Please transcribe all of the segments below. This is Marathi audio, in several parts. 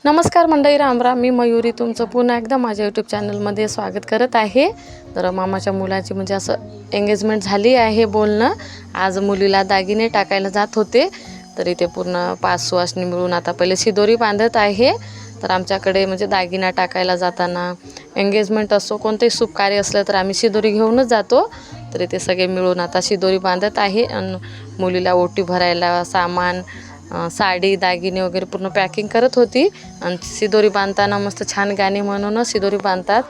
नमस्कार मंडळी, रामराम. मी मयुरी तुमचं पुन्हा एकदा माझ्या यूट्यूब चॅनलमध्ये स्वागत करत आहे. तर मामाच्या मुलाची म्हणजे असं एंगेजमेंट झाली आहे बोलणं. आज मुलीला दागिने टाकायला जात होते, तर इथे पूर्ण 5 सुवासिनी मिळून आता पहिले शिदोरी बांधत आहे. तर आमच्याकडे म्हणजे दागिना टाकायला जाताना एंगेजमेंट असो कोणतेही शुभ कार्य असलं तर आम्ही शिदोरी घेऊनच जातो. तर इथे सगळे मिळून आता शिदोरी बांधत आहे आणि मुलीला ओटी भरायला सामान, साडी, दागिने वगैरे पूर्ण पॅकिंग करत होती. आणि शिदोरी बांधताना मस्त छान गाणे म्हणूनच शिदोरी बांधतात.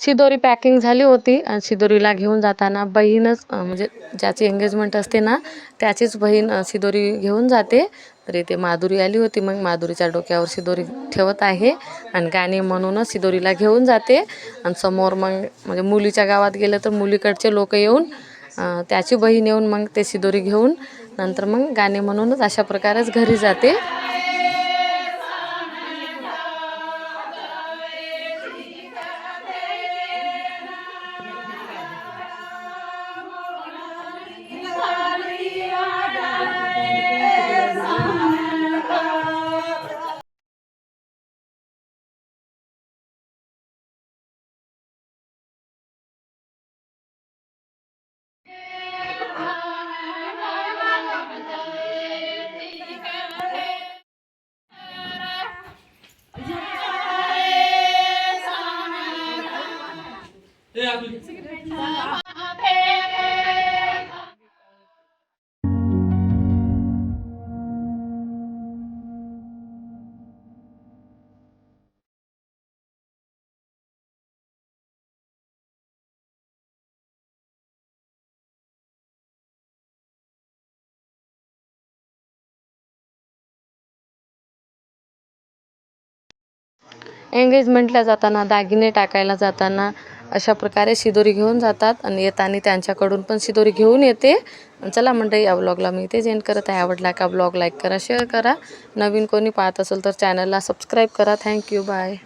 शिदोरी पॅकिंग झाली होती आणि शिदोरीला घेऊन जाताना बहीणच म्हणजे ज्याची एंगेजमेंट असते ना त्याचीच बहीण शिदोरी घेऊन जाते. तर इथे माधुरी आली होती, मग माधुरीच्या डोक्यावर शिदोरी ठेवत आहे आणि गाणे म्हणूनच शिदोरीला घेऊन जाते. आणि समोर मग म्हणजे मुलीच्या गावात गेलं तर मुलीकडचे लोक येऊन त्याची बहीण येऊन मग ते शिदोरी घेऊन नंतर मग गाणे म्हणूनच अशा प्रकारेच घरी जाते. एंगेजमेंटला जाताना, दागिने टाकायला जाताना अशा प्रकारे शिदोरी घेऊन जातात आणि येताना त्यांच्याकडून पण शिदोरी घेऊन येते. चला मंडळी, या ब्लॉगला मी इथेच एंड करत आहे. आवडला का ब्लॉग लाईक करा, शेअर करा. नवीन कोणी पाहत असेल तर चॅनलला सबस्क्राईब करा. Thank you, bye.